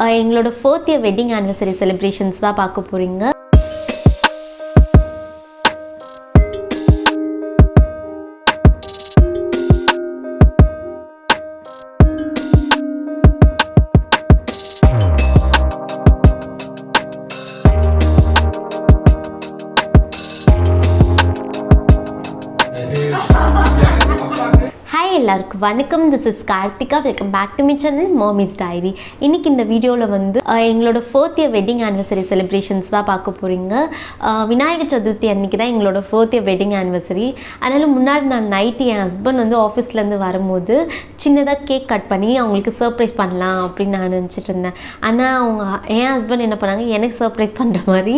எங்களோட 4th year wedding anniversary celebrations தான் பார்க்க போகிறீங்க. எல்லாருக்கும் வணக்கம். This is Karthika. Welcome back to my channel Mommy's Diary. இன்றைக்கி இந்த வீடியோவில் வந்து எங்களோட 4th year wedding anniversary celebrations தான் பார்க்க போகிறீங்க. விநாயகர் சதுர்த்தி அன்றைக்கி தான் எங்களோட 4th year வெட்டிங் ஆனிவர்சரி. அதனால் முன்னாடி நாள் நைட்டு என் ஹஸ்பண்ட் வந்து ஆஃபீஸ்லேருந்து வரும்போது சின்னதாக கேக் கட் பண்ணி அவங்களுக்கு சர்ப்ரைஸ் பண்ணலாம் அப்படின்னு நான் நினச்சிட்டு இருந்தேன். ஆனால் என் ஹஸ்பண்ட் என்ன பண்ணாங்க, எனக்கு சர்ப்ரைஸ் பண்ணுற மாதிரி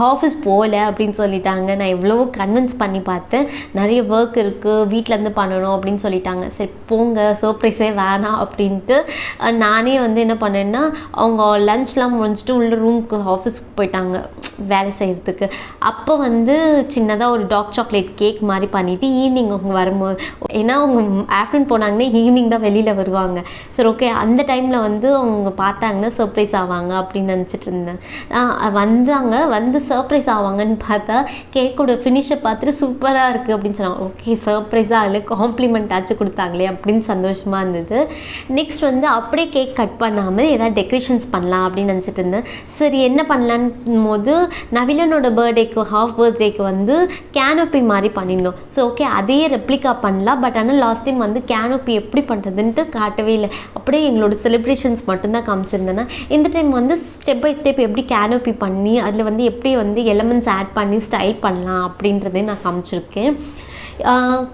ஆஃபீஸ் போகல அப்படின்னு சொல்லிட்டாங்க. நான் எவ்வளவோ கன்வின்ஸ் பண்ணி பார்த்தேன், நிறைய ஒர்க் இருக்குது, வீட்டிலேருந்து பண்ணணும் அப்படின்னு சொல்லிட்டாங்க. சரி போங்க, சர்ப்ரைஸே வேணாம் அப்படின்ட்டு நானே வந்து என்ன பண்ணேன்னா, அவங்க லஞ்ச்லாம் முடிஞ்சிட்டு உள்ள ரூமுக்கு ஆஃபீஸ்க்கு போயிட்டாங்க வேலை செய்கிறதுக்கு. அப்போ வந்து சின்னதாக ஒரு டார்க் சாக்லேட் கேக் மாதிரி பண்ணிவிட்டு ஈவினிங் அவங்க வரும்போது, ஏன்னா அவங்க ஆஃப்டர்நூன் போனாங்கன்னா ஈவினிங் தான் வெளியில் வருவாங்க. சரி ஓகே, அந்த டைமில் வந்து அவங்க பார்த்தாங்கன்னா சர்ப்ரைஸ் ஆவாங்க அப்படின்னு நினச்சிட்டு இருந்தேன். வந்து சர்ப்ரைஸ் ஆவாங்கன்னு பார்த்தா கேக்கோட ஃபினிஷை பார்த்துட்டு சூப்பராக இருக்குது அப்படின்னு சொன்னாங்க. ஓகே, சர்ப்ரைஸாக இல்லை, காம்ப்ளிமெண்ட் ஆச்சு கொடுத்தாங்களே அப்படின்னு சந்தோஷமாக இருந்தது. நெக்ஸ்ட் வந்து அப்படியே கேக் கட் பண்ணாமல் ஏதாவது டெக்கரேஷன்ஸ் பண்ணலாம் அப்படின்னு நினச்சிட்டு இருந்தேன். சரி என்ன பண்ணலான்னு போது நவிலனோட பர்த்டேக்கு பர்த்டேக்கு வந்து கேனோப்பி மாதிரி பண்ணியிருந்தோம். ஸோ ஓகே, அதே ரெப்ளிகா பண்ணலாம். பட் ஆனால் லாஸ்ட் டைம் வந்து கேனோப்பி எப்படி பண்ணுறதுன்ட்டு காட்டவே இல்லை, அப்படியே எங்களோட செலிப்ரேஷன்ஸ் மட்டும்தான் காமிச்சிருந்தேன்னா, இந்த டைம் வந்து ஸ்டெப் பை ஸ்டெப் எப்படி கேனோப்பி பண்ணி அதில் வந்து எப்படி வந்து எலமெண்ட்ஸ் ஆட் பண்ணி ஸ்டைல் பண்ணலாம் அப்படின்றதே நான் காமிச்சிருக்கேன்.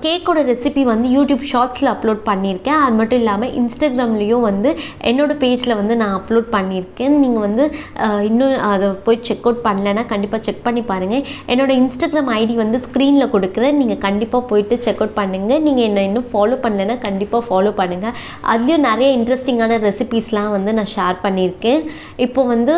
கேக்கோட ரெசிபி வந்து யூடியூப் ஷார்ட்ஸில் அப்லோட் பண்ணியிருக்கேன். அது மட்டும் இல்லாமல் இன்ஸ்டாகிராம்லேயும் வந்து என்னோடய பேஜில் வந்து நான் அப்லோட் பண்ணியிருக்கேன். நீங்கள் வந்து இன்னும் அதை போய் செக் அவுட் பண்ணலைன்னா கண்டிப்பாக செக் பண்ணி பாருங்கள். என்னோடய இன்ஸ்டாகிராம் ஐடி வந்து ஸ்க்ரீனில் கொடுக்குறேன், நீங்கள் கண்டிப்பாக போயிட்டு செக் அவுட் பண்ணுங்கள். நீங்கள் என்னை இன்னும் ஃபாலோ பண்ணலைன்னா கண்டிப்பாக ஃபாலோ பண்ணுங்கள். அதுலேயும் நிறைய இன்ட்ரெஸ்டிங்கான ரெசிபீஸ்லாம் வந்து நான் ஷேர் பண்ணியிருக்கேன். இப்போ வந்து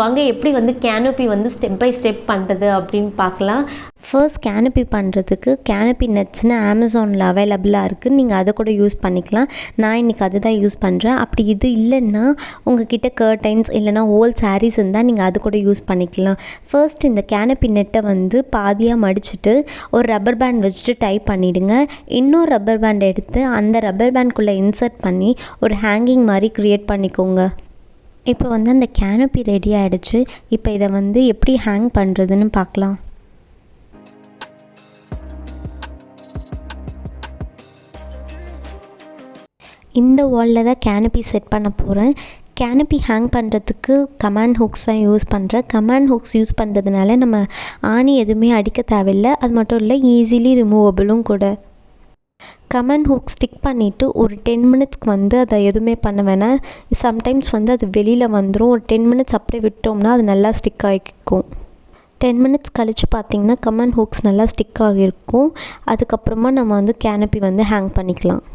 வாங்க எப்படி வந்து கேனோப்பி வந்து ஸ்டெப் பை ஸ்டெப் பண்ணுறது அப்படின்னு பார்க்கலாம். ஃபர்ஸ்ட் கேனோப்பி பண்ணுறதுக்கு கேனோப்பி நட்ஸ்னு அமேசானில் அவைலபிளாக இருக்குது, நீங்கள் அதை கூட யூஸ் பண்ணிக்கலாம். நான் இன்றைக்கி அதை தான் யூஸ் பண்ணுறேன். அப்படி இது இல்லைன்னா உங்ககிட்ட கர்டைன்ஸ் இல்லைனா ஓல்ட் சாரீஸ் இருந்தால் நீங்கள் அது கூட யூஸ் பண்ணிக்கலாம். ஃபர்ஸ்ட் இந்த கேனோப்பி நெட்டை வந்து பாதியாக மடிச்சுட்டு ஒரு ரப்பர் பேண்ட் வச்சுட்டு டைப் பண்ணிவிடுங்க. இன்னொரு ரப்பர் பேண்ட் எடுத்து அந்த ரப்பர் பேண்ட்குள்ளே இன்சர்ட் பண்ணி ஒரு ஹேங்கிங் மாதிரி க்ரியேட் பண்ணிக்கோங்க. இப்போ வந்து அந்த கேனோப்பி ரெடி ஆகிடுச்சு. இப்போ இதை வந்து எப்படி ஹேங் பண்ணுறதுன்னு பார்க்கலாம். இந்த வாலில் தான் கேனோப்பி செட் பண்ண போகிறேன். கேனோப்பி ஹேங் பண்ணுறதுக்கு கமாண்ட் ஹூக்ஸ் தான் யூஸ் பண்ணுறேன். கமாண்ட் ஹூக்ஸ் யூஸ் பண்ணுறதுனால நம்ம ஆணி எதுவுமே அடிக்க தேவையில்லை. அது மட்டும் இல்லை, ஈஸிலி ரிமூவபிளும் கூட. கமாண்ட் ஹூக் ஸ்டிக் பண்ணிவிட்டு ஒரு 10 மினிட்ஸ்க்கு வந்து அதை எதுவுமே பண்ண வேணாம். சம்டைம்ஸ் வந்து அது வெளியில் வந்துடும். ஒரு 10 மினிட்ஸ் அப்படியே விட்டோம்னா அது நல்லா ஸ்டிக் ஆகிக்கும். 10 மினிட்ஸ் கழித்து பார்த்திங்கன்னா கமாண்ட் ஹூக்ஸ் நல்லா ஸ்டிக் ஆகியிருக்கும். அதுக்கப்புறமா நம்ம வந்து கேனோப்பி வந்து ஹேங் பண்ணிக்கலாம்.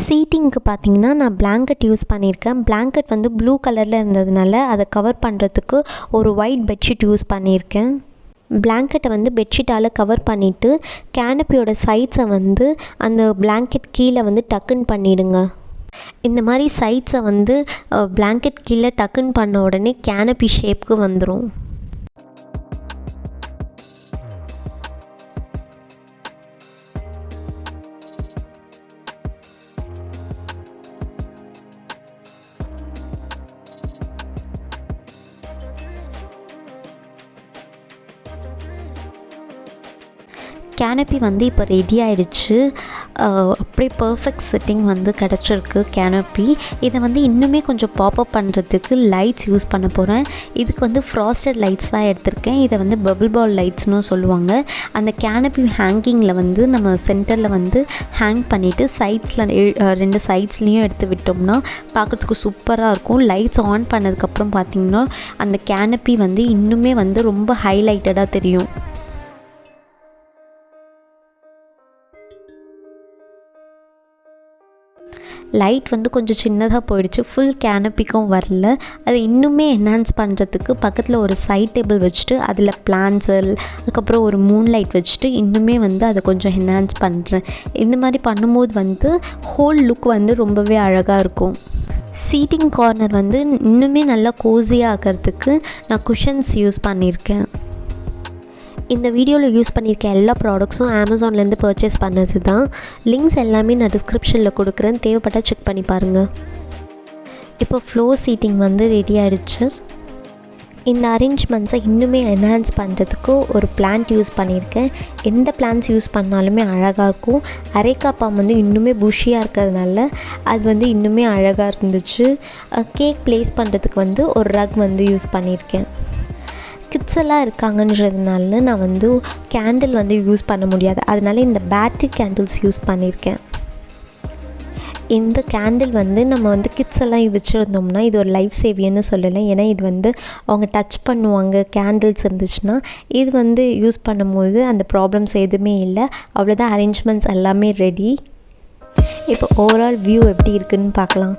சீட்டிங்க்கு பார்த்திங்கன்னா நான் பிளாங்கெட் யூஸ் பண்ணியிருக்கேன். பிளாங்கெட் வந்து ப்ளூ கலரில் இருந்ததுனால அதை கவர் பண்ணுறதுக்கு ஒரு ஒயிட் பெட்ஷீட் யூஸ் பண்ணியிருக்கேன். பிளாங்கெட்டை வந்து பெட்ஷீட்டால் கவர் பண்ணிவிட்டு கேனோப்பியோட சைட்ஸை வந்து அந்த பிளாங்கெட் கீழே வந்து டக்குன்னு பண்ணிவிடுங்க. இந்த மாதிரி சைட்ஸை வந்து பிளாங்கெட் கீழே டக்குன்னு பண்ண உடனே கேனோப்பி ஷேப்புக்கு வந்துடும். கேனோப்பி வந்து இப்போ ரெடி ஆகிடுச்சு. அப்படியே பர்ஃபெக்ட் செட்டிங் வந்து கிடச்சிருக்கு கேனோப்பி. இதை வந்து இன்னுமே கொஞ்சம் பாப்அப் பண்ணுறதுக்கு லைட்ஸ் யூஸ் பண்ண போகிறேன். இதுக்கு வந்து ஃப்ராஸ்டட் லைட்ஸ் தான் எடுத்திருக்கேன். இதை வந்து பபிள் பால் லைட்ஸ்னு சொல்லுவாங்க. அந்த கேனோப்பி ஹேங்கிங்கில் வந்து நம்ம சென்டரில் வந்து ஹேங் பண்ணிவிட்டு சைட்ஸில் 2 சைட்ஸ்லேயும் எடுத்து விட்டோம்னா பார்க்குறதுக்கு சூப்பராக இருக்கும். லைட்ஸ் ஆன் பண்ணதுக்கப்புறம் பார்த்திங்கன்னா அந்த கேனோப்பி வந்து இன்னுமே வந்து ரொம்ப ஹைலைட்டடாக தெரியும். லைட் வந்து கொஞ்சம் சின்னதாக போயிடுச்சு, ஃபுல் கேனோப்பிக்கும் வரல. அதை இன்னுமே என்ஹான்ஸ் பண்ணுறதுக்கு பக்கத்தில் ஒரு சைட் டேபிள் வச்சுட்டு அதில் பிளான்ஸு அதுக்கப்புறம் ஒரு மூன் லைட் வச்சுட்டு இன்னுமே வந்து அதை கொஞ்சம் என்ஹான்ஸ் பண்ணுறேன். இந்த மாதிரி பண்ணும்போது வந்து ஹோல் லுக் வந்து ரொம்பவே அழகாக இருக்கும். சீட்டிங் கார்னர் வந்து இன்னுமே நல்லா கோஸியாக ஆக்கிறதுக்கு நான் குஷன்ஸ் யூஸ் பண்ணியிருக்கேன். இந்த வீடியோவில் யூஸ் பண்ணியிருக்க எல்லா ப்ராடக்ட்ஸும் அமேசான்லேருந்து பர்ச்சேஸ் பண்ணது தான். லிங்க்ஸ் எல்லாமே நான் டிஸ்கிரிப்ஷனில் கொடுக்குறேன், தேவைப்பட்டால் செக் பண்ணி பாருங்கள். இப்போ ஃப்ளோர் சீட்டிங் வந்து ரெடி ஆகிடுச்சு. இந்த அரேஞ்ச்மெண்ட்ஸை இன்னுமே என்ஹான்ஸ் பண்ணுறதுக்கு ஒரு பிளான்ட் யூஸ் பண்ணியிருக்கேன். எந்த பிளான்ட்ஸ் யூஸ் பண்ணாலுமே அழகாக இருக்கும். அரைக்காப்பாம் வந்து இன்னுமே புஷியாக இருக்கிறதுனால அது வந்து இன்னுமே அழகாக இருந்துச்சு. கேக் ப்ளேஸ் பண்ணுறதுக்கு வந்து ஒரு ரக் வந்து யூஸ் பண்ணியிருக்கேன். கிட்ஸ் எல்லாம் இருக்காங்கன்றதுனால நான் வந்து கேண்டில் வந்து யூஸ் பண்ண முடியாது, அதனால இந்த பேட்ரி கேண்டில்ஸ் யூஸ் பண்ணியிருக்கேன். இந்த கேண்டில் வந்து நம்ம வந்து கிட்ஸ் எல்லாம் வச்சுருந்தோம்னா இது ஒரு லைஃப் சேவியர்னு சொல்லலாம். ஏன்னா இது வந்து அவங்க டச் பண்ணுவாங்க கேண்டில்ஸ் இருந்துச்சுன்னா. இது வந்து யூஸ் பண்ணும்போது அந்த ப்ராப்ளம்ஸ் எதுவுமே இல்லை. அவ்வளோதான், அரேஞ்ச்மெண்ட்ஸ் எல்லாமே ரெடி. இப்போ ஓவரால் வியூ எப்படி இருக்குதுன்னு பார்க்கலாம்.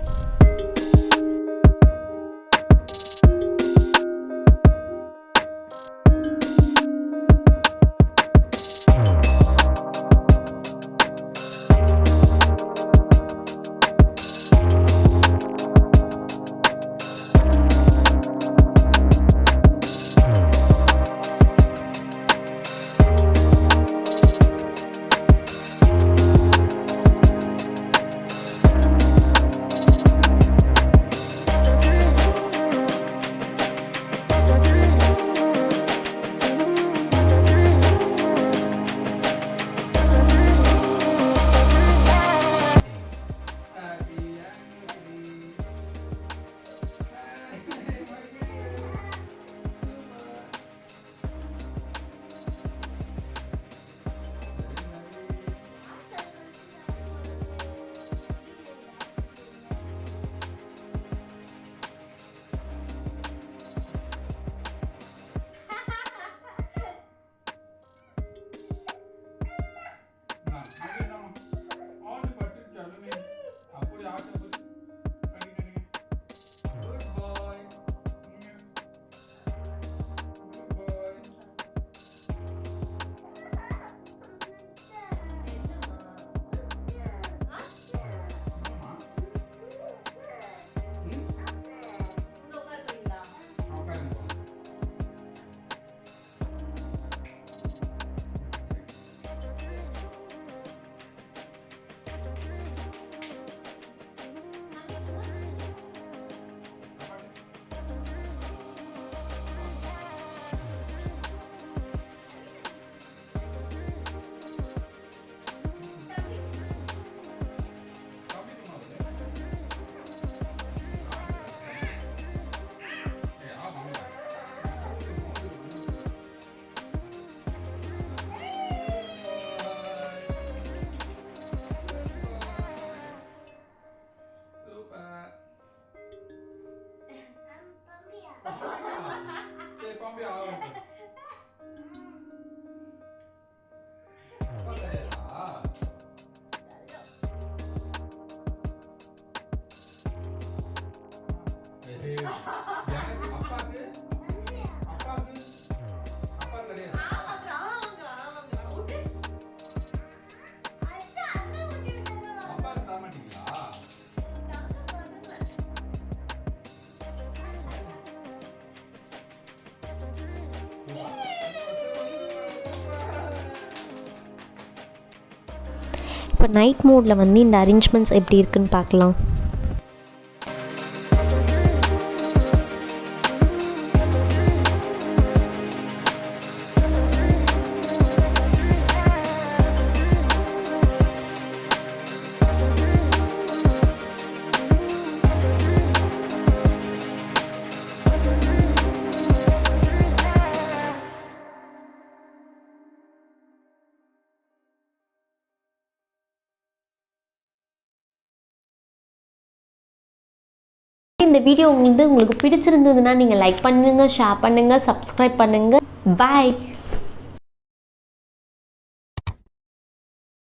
இப்போ நைட் மோடில் வந்து இந்த அரேஞ்ச்மெண்ட்ஸ் எப்படி இருக்குன்னு பார்க்கலாம். இந்த வீடியோ உங்களுக்கு பிடிச்சிருந்ததுன்னா நீங்கள் லைக் பண்ணுங்கள், ஷேர் பண்ணுங்கள், சப்ஸ்கிரைப் பண்ணுங்கள். பாய்.